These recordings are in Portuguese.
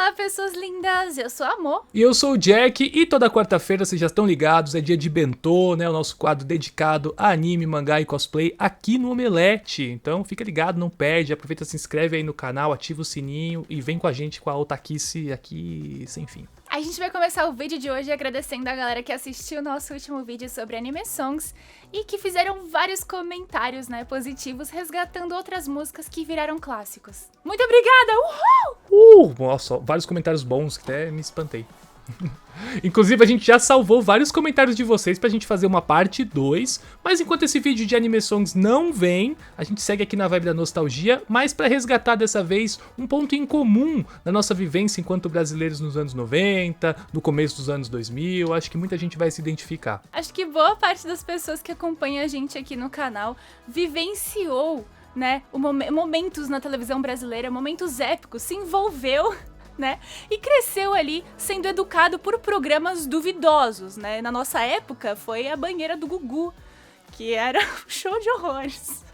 Olá, pessoas lindas! Eu sou a Mo. E eu sou o Jack, e toda quarta-feira, vocês já estão ligados, é dia de Bentô, né? O nosso quadro dedicado a anime, mangá e cosplay aqui no Omelete. Então fica ligado, não perde, aproveita, se inscreve aí no canal, ativa o sininho e vem com a gente com a otaquice aqui sem fim. A gente vai começar o vídeo de hoje agradecendo a galera que assistiu o nosso último vídeo sobre anime songs e que fizeram vários comentários, né, positivos, resgatando outras músicas que viraram clássicos. Muito obrigada! Uhul! Nossa, vários comentários bons, que até me espantei. Inclusive a gente já salvou vários comentários de vocês pra gente fazer uma parte 2, mas enquanto esse vídeo de anime songs não vem, a gente segue aqui na vibe da nostalgia, mas pra resgatar dessa vez um ponto em comum na nossa vivência enquanto brasileiros nos anos 90, no começo dos anos 2000, acho que muita gente vai se identificar. Acho que boa parte das pessoas que acompanham a gente aqui no canal vivenciou, né, momentos na televisão brasileira, momentos épicos, se envolveu, né? E cresceu ali sendo educado por programas duvidosos, né? Na nossa época foi a banheira do Gugu, que era um show de horrores.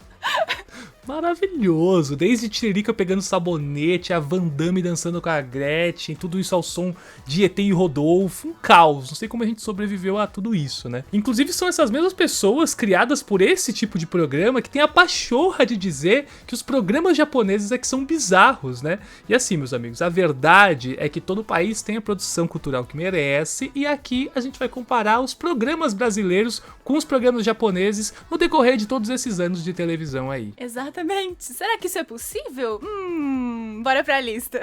Maravilhoso, desde Tiririca pegando sabonete, a Van Damme dançando com a Gretchen, tudo isso ao som de ET e Rodolfo, um caos, não sei como a gente sobreviveu a tudo isso, né? Inclusive são essas mesmas pessoas criadas por esse tipo de programa que tem a pachorra de dizer que os programas japoneses é que são bizarros, né? E assim, meus amigos, a verdade é que todo país tem a produção cultural que merece e aqui a gente vai comparar os programas brasileiros com os programas japoneses no decorrer de todos esses anos de televisão aí. Exatamente. Será que isso é possível? Bora pra lista.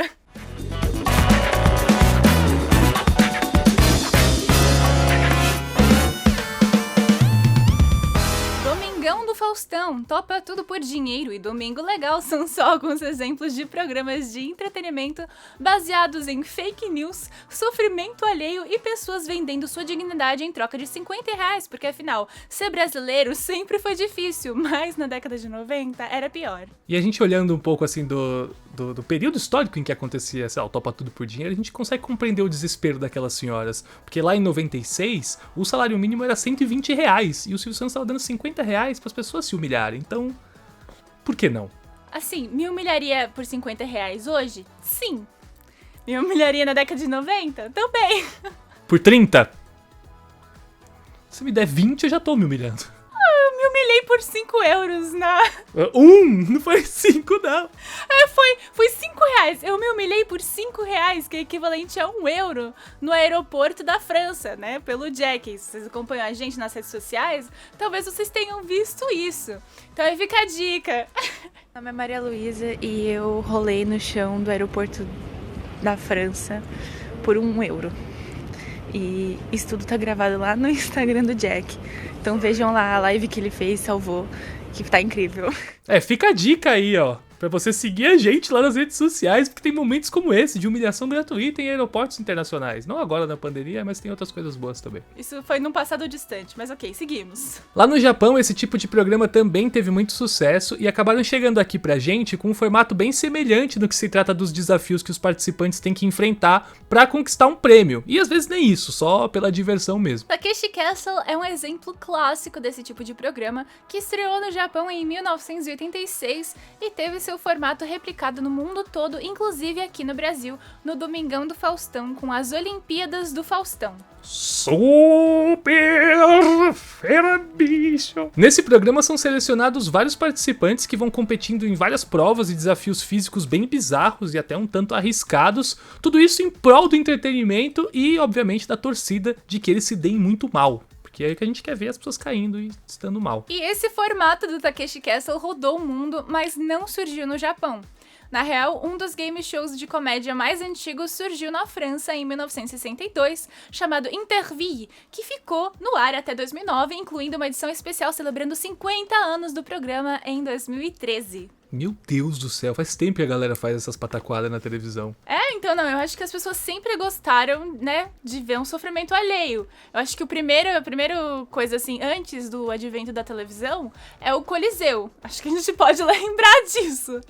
Domingão do Faustão, Topa Tudo por Dinheiro e Domingo Legal são só alguns exemplos de programas de entretenimento baseados em fake news, sofrimento alheio e pessoas vendendo sua dignidade em troca de R$50, porque afinal, ser brasileiro sempre foi difícil, mas na década de 90 era pior. E a gente olhando um pouco assim do período histórico em que acontecia, sei lá, o Topa Tudo por Dinheiro, a gente consegue compreender o desespero daquelas senhoras, porque lá em 96 o salário mínimo era R$120 e o Silvio Santos estava dando R$50 para as pessoas se humilharem, então por que não? Assim, me humilharia por R$50 hoje? Sim. Me humilharia na década de 90? Também. Por 30? Se me der 20 eu já tô me humilhando. Eu me humilhei por €5 na... Não foi 5 não. Foi R$5. Eu me humilhei por R$5, que é equivalente a €1 no aeroporto da França, né? Pelo Jack. Se vocês acompanham a gente nas redes sociais, talvez vocês tenham visto isso. Então aí fica a dica. Meu nome é Maria Luísa e eu rolei no chão do aeroporto da França por €1. E isso tudo tá gravado lá no Instagram do Jack. Então vejam lá a live que ele fez, salvou, que tá incrível. Fica a dica aí, ó, pra você seguir a gente lá nas redes sociais, porque tem momentos como esse, de humilhação gratuita em aeroportos internacionais. Não agora na pandemia, mas tem outras coisas boas também. Isso foi num passado distante, mas ok, seguimos. Lá no Japão, esse tipo de programa também teve muito sucesso e acabaram chegando aqui pra gente com um formato bem semelhante no que se trata dos desafios que os participantes têm que enfrentar pra conquistar um prêmio. E às vezes nem isso, só pela diversão mesmo. Takeshi Castle é um exemplo clássico desse tipo de programa que estreou no Japão em 1986 e teve seu formato replicado no mundo todo, inclusive aqui no Brasil, no Domingão do Faustão, com as Olimpíadas do Faustão. Super fera bicho! Nesse programa são selecionados vários participantes que vão competindo em várias provas e desafios físicos bem bizarros e até um tanto arriscados, tudo isso em prol do entretenimento e, obviamente, da torcida de que eles se deem muito mal. Que é o que a gente quer ver as pessoas caindo e estando mal. E esse formato do Takeshi Castle rodou o mundo, mas não surgiu no Japão. Na real, um dos game shows de comédia mais antigos surgiu na França em 1962, chamado Interville, que ficou no ar até 2009, incluindo uma edição especial celebrando 50 anos do programa em 2013. Meu Deus do céu, faz tempo que a galera faz essas pataquadas na televisão. Então não, eu acho que as pessoas sempre gostaram, né, de ver um sofrimento alheio. Eu acho que a primeira coisa, assim, antes do advento da televisão, é o Coliseu. Acho que a gente pode lembrar disso.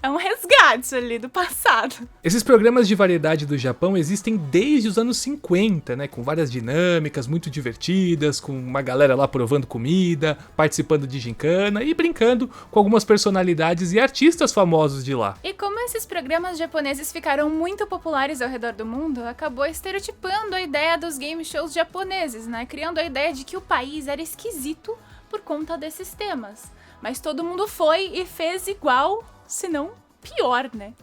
É um resgate ali do passado. Esses programas de variedade do Japão existem desde os anos 50, né? Com várias dinâmicas muito divertidas, com uma galera lá provando comida, participando de gincana e brincando com algumas personalidades celebridades e artistas famosos de lá. E como esses programas japoneses ficaram muito populares ao redor do mundo, acabou estereotipando a ideia dos game shows japoneses, né? Criando a ideia de que o país era esquisito por conta desses temas. Mas todo mundo foi e fez igual, se não pior, né?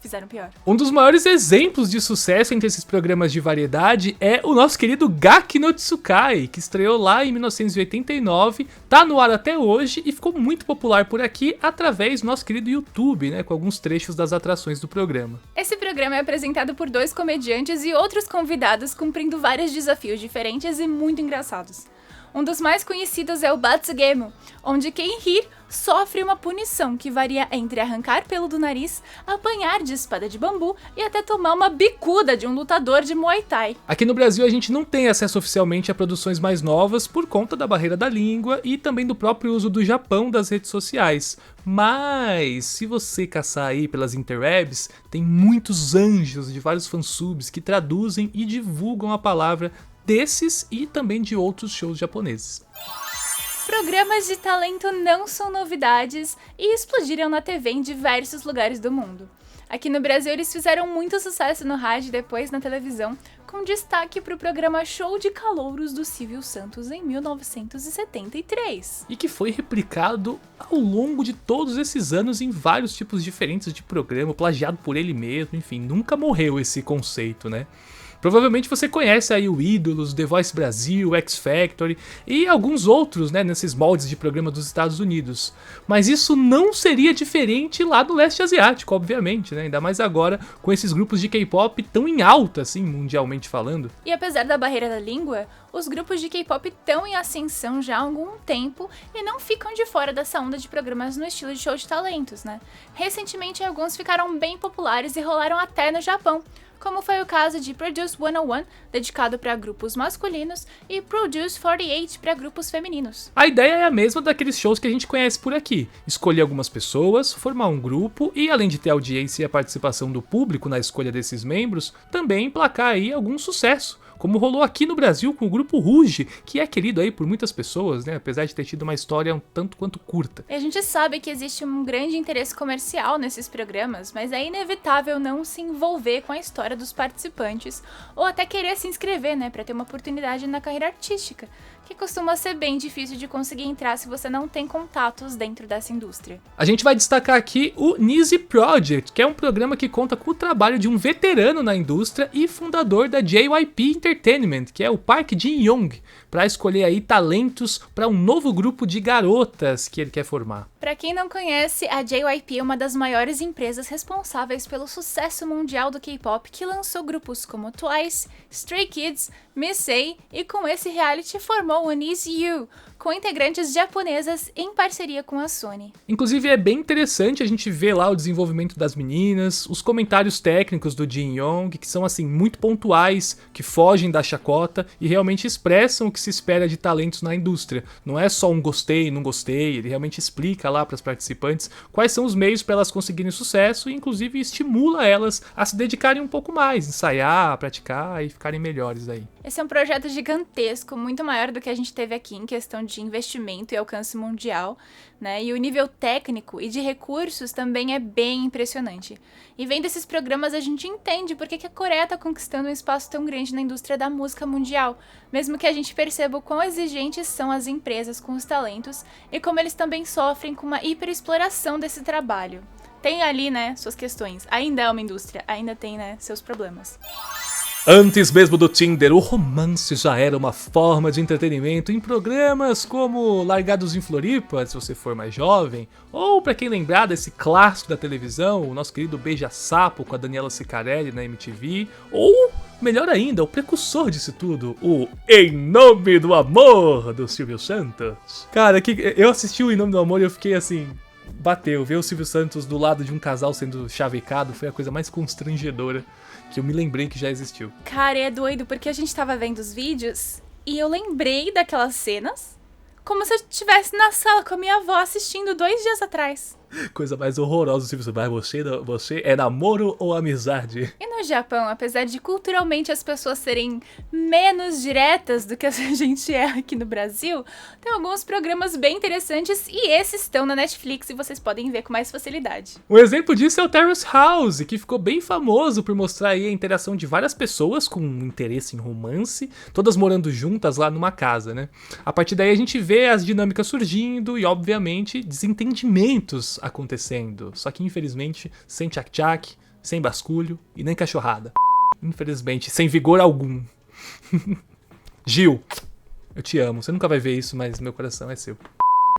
Fizeram pior. Um dos maiores exemplos de sucesso entre esses programas de variedade é o nosso querido Gaki no Tsukai, que estreou lá em 1989, tá no ar até hoje e ficou muito popular por aqui através do nosso querido YouTube, né, com alguns trechos das atrações do programa. Esse programa é apresentado por 2 comediantes e outros convidados cumprindo vários desafios diferentes e muito engraçados. Um dos mais conhecidos é o Batsugemo, onde quem rir sofre uma punição que varia entre arrancar pelo do nariz, apanhar de espada de bambu e até tomar uma bicuda de um lutador de Muay Thai. Aqui no Brasil a gente não tem acesso oficialmente a produções mais novas por conta da barreira da língua e também do próprio uso do Japão das redes sociais. Mas, se você caçar aí pelas interwebs, tem muitos anjos de vários fansubs que traduzem e divulgam a palavra desses e também de outros shows japoneses. Programas de talento não são novidades e explodiram na TV em diversos lugares do mundo. Aqui no Brasil eles fizeram muito sucesso no rádio e depois na televisão, com destaque para o programa Show de Calouros do Silvio Santos em 1973. E que foi replicado ao longo de todos esses anos em vários tipos diferentes de programa, plagiado por ele mesmo, enfim, nunca morreu esse conceito, né? Provavelmente você conhece aí o Ídolos, The Voice Brasil, X Factor e alguns outros, né, nesses moldes de programa dos Estados Unidos. Mas isso não seria diferente lá do leste asiático, obviamente, né? Ainda mais agora com esses grupos de K-pop tão em alta, assim, mundialmente falando. E apesar da barreira da língua, os grupos de K-pop estão em ascensão já há algum tempo e não ficam de fora dessa onda de programas no estilo de show de talentos, né? Recentemente alguns ficaram bem populares e rolaram até no Japão, como foi o caso de Produce 101, dedicado para grupos masculinos, e Produce 48 para grupos femininos. A ideia é a mesma daqueles shows que a gente conhece por aqui: escolher algumas pessoas, formar um grupo e, além de ter audiência e a participação do público na escolha desses membros, também emplacar aí algum sucesso, como rolou aqui no Brasil com o grupo Ruge, que é querido aí por muitas pessoas, né, apesar de ter tido uma história um tanto quanto curta. E a gente sabe que existe um grande interesse comercial nesses programas, mas é inevitável não se envolver com a história dos participantes, ou até querer se inscrever, né, para ter uma oportunidade na carreira artística, que costuma ser bem difícil de conseguir entrar se você não tem contatos dentro dessa indústria. A gente vai destacar aqui o Nizi Project, que é um programa que conta com o trabalho de um veterano na indústria e fundador da JYP Entertainment, que é o Park Jin-young, para escolher aí talentos para um novo grupo de garotas que ele quer formar. Para quem não conhece, a JYP é uma das maiores empresas responsáveis pelo sucesso mundial do K-pop, que lançou grupos como Twice, Stray Kids, Miss A, e com esse reality formou o Nizi U, com integrantes japonesas em parceria com a Sony. Inclusive é bem interessante a gente ver lá o desenvolvimento das meninas, os comentários técnicos do Jin-young, que são assim muito pontuais, que fogem da chacota e realmente expressam o que se espera de talentos na indústria. Não é só um gostei, não gostei, ele realmente explica lá para as participantes quais são os meios para elas conseguirem sucesso e inclusive estimula elas a se dedicarem um pouco mais, ensaiar, praticar e ficarem melhores aí. Esse é um projeto gigantesco, muito maior do que a gente teve aqui em questão de investimento e alcance mundial, né? E o nível técnico e de recursos também é bem impressionante. E vendo esses programas a gente entende por que a Coreia está conquistando um espaço tão grande na indústria da música mundial, mesmo que a gente perceba o quão exigentes são as empresas com os talentos e como eles também sofrem com uma hiperexploração desse trabalho. Tem ali, né, suas questões. Ainda é uma indústria, ainda tem, né, seus problemas. Antes mesmo do Tinder, o romance já era uma forma de entretenimento em programas como Largados em Floripa, se você for mais jovem, ou pra quem lembrar desse clássico da televisão, o nosso querido Beija-Sapo com a Daniela Cicarelli na MTV, ou, melhor ainda, o precursor disso tudo, o Em Nome do Amor, do Silvio Santos. Cara, eu assisti o Em Nome do Amor e eu fiquei assim... Bateu, ver o Silvio Santos do lado de um casal sendo chavecado foi a coisa mais constrangedora que eu me lembrei que já existiu. Cara, é doido, porque a gente tava vendo os vídeos e eu lembrei daquelas cenas como se eu estivesse na sala com a minha avó assistindo 2 dias atrás. Coisa mais horrorosa do Silvio Santos. Mas você é namoro ou amizade? E não no Japão, apesar de culturalmente as pessoas serem menos diretas do que a gente é aqui no Brasil, tem alguns programas bem interessantes e esses estão na Netflix e vocês podem ver com mais facilidade. Um exemplo disso é o Terrace House, que ficou bem famoso por mostrar aí a interação de várias pessoas com interesse em romance, todas morando juntas lá numa casa, né? A partir daí a gente vê as dinâmicas surgindo e, obviamente, desentendimentos acontecendo. Só que, infelizmente, sem tchac-tchac, sem basculho e nem cachorrada. Infelizmente, sem vigor algum. Gil, eu te amo. Você nunca vai ver isso, mas meu coração é seu.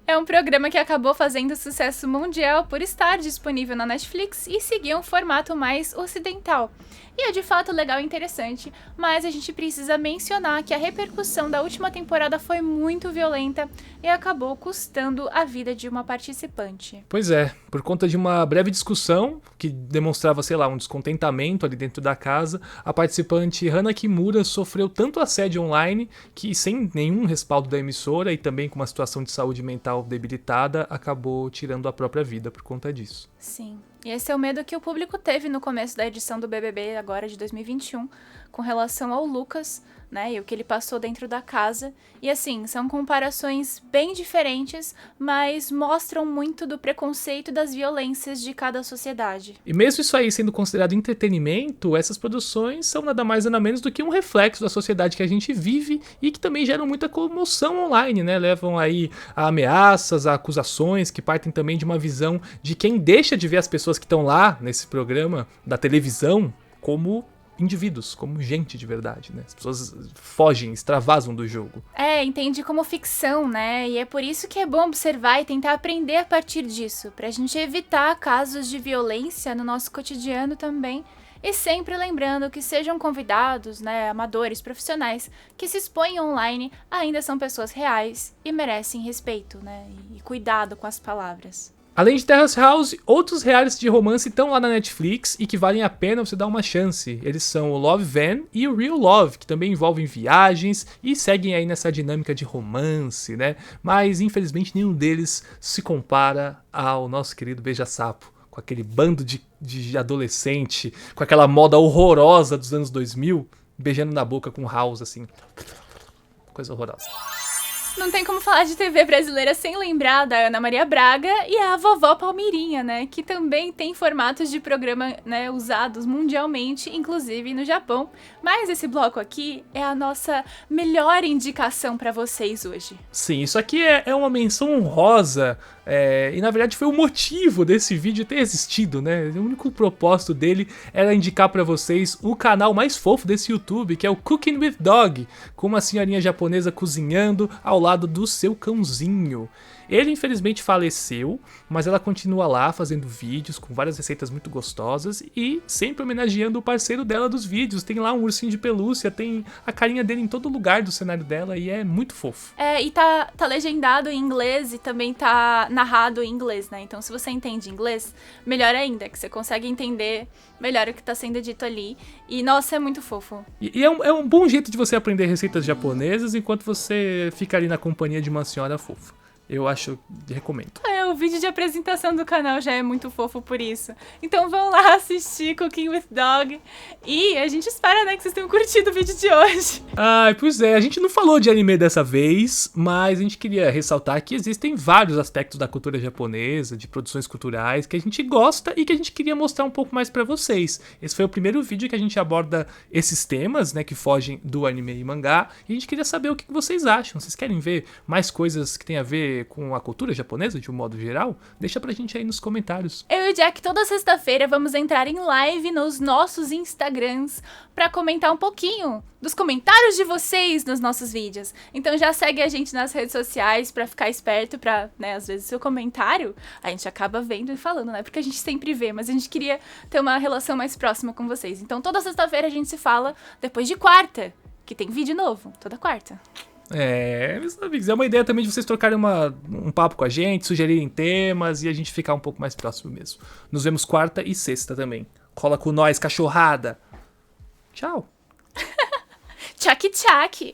É um programa que acabou fazendo sucesso mundial por estar disponível na Netflix e seguir um formato mais ocidental. E é de fato legal e interessante, mas a gente precisa mencionar que a repercussão da última temporada foi muito violenta e acabou custando a vida de uma participante. Pois é, por conta de uma breve discussão que demonstrava, sei lá, um descontentamento ali dentro da casa, a participante Hana Kimura sofreu tanto assédio online que, sem nenhum respaldo da emissora e também com uma situação de saúde mental debilitada, acabou tirando a própria vida por conta disso. Sim, e esse é o medo que o público teve no começo da edição do BBB agora de 2021, com relação ao Lucas, né, e o que ele passou dentro da casa. E assim, são comparações bem diferentes, mas mostram muito do preconceito e das violências de cada sociedade. E mesmo isso aí sendo considerado entretenimento, essas produções são nada mais nada menos do que um reflexo da sociedade que a gente vive e que também geram muita comoção online, né? Levam aí a ameaças, a acusações que partem também de uma visão de quem deixa de ver as pessoas que estão lá nesse programa da televisão como indivíduos, como gente de verdade, né? As pessoas fogem, extravasam do jogo. Entende como ficção, né? E é por isso que é bom observar e tentar aprender a partir disso, pra gente evitar casos de violência no nosso cotidiano também. E sempre lembrando que sejam convidados, né, amadores, profissionais, que se expõem online, ainda são pessoas reais e merecem respeito, né? E cuidado com as palavras. Além de Terrace House, outros realities de romance estão lá na Netflix e que valem a pena você dar uma chance. Eles são o Love Van e o Real Love, que também envolvem viagens e seguem aí nessa dinâmica de romance, né? Mas, infelizmente, nenhum deles se compara ao nosso querido Beija-Sapo, com aquele bando de adolescente, com aquela moda horrorosa dos anos 2000, beijando na boca com House, assim. Coisa horrorosa. Não tem como falar de TV brasileira sem lembrar da Ana Maria Braga e a Vovó Palmirinha, né? Que também tem formatos de programa, né, usados mundialmente, inclusive no Japão. Mas esse bloco aqui é a nossa melhor indicação pra vocês hoje. Sim, isso aqui é uma menção honrosa. E na verdade foi o motivo desse vídeo ter existido, né? O único propósito dele era indicar pra vocês o canal mais fofo desse YouTube, que é o Cooking with Dog, com uma senhorinha japonesa cozinhando ao lado do seu cãozinho. Ele infelizmente faleceu, mas ela continua lá fazendo vídeos com várias receitas muito gostosas e sempre homenageando o parceiro dela dos vídeos. Tem lá um ursinho de pelúcia, tem a carinha dele em todo lugar do cenário dela e é muito fofo. E tá legendado em inglês e também tá narrado em inglês, né? Então se você entende inglês, melhor ainda, que você consegue entender melhor o que tá sendo dito ali. E nossa, é muito fofo. E é um bom jeito de você aprender receitas japonesas enquanto você fica ali na companhia de uma senhora fofa. Eu recomendo. O vídeo de apresentação do canal já é muito fofo por isso. Então vão lá assistir Cooking with Dog. E a gente espera, né, que vocês tenham curtido o vídeo de hoje. Pois é, a gente não falou de anime dessa vez, mas a gente queria ressaltar que existem vários aspectos da cultura japonesa, de produções culturais, que a gente gosta e que a gente queria mostrar um pouco mais pra vocês. Esse foi o primeiro vídeo que a gente aborda esses temas, né, que fogem do anime e mangá. E a gente queria saber o que vocês acham. Vocês querem ver mais coisas que tem a ver com a cultura japonesa de um modo geral? Deixa pra gente aí nos comentários. Eu e o Jack, toda sexta-feira, vamos entrar em live nos nossos Instagrams pra comentar um pouquinho dos comentários de vocês nos nossos vídeos. Então já segue a gente nas redes sociais pra ficar esperto, pra, né, às vezes o seu comentário a gente acaba vendo e falando, né, porque a gente sempre vê, mas a gente queria ter uma relação mais próxima com vocês. Então toda sexta-feira a gente se fala depois de quarta, que tem vídeo novo, toda quarta. Meus amigos, é uma ideia também de vocês trocarem um papo com a gente, sugerirem temas e a gente ficar um pouco mais próximo mesmo. Nos vemos quarta e sexta também. Cola com nós, cachorrada. Tchau. Tchac, tchac.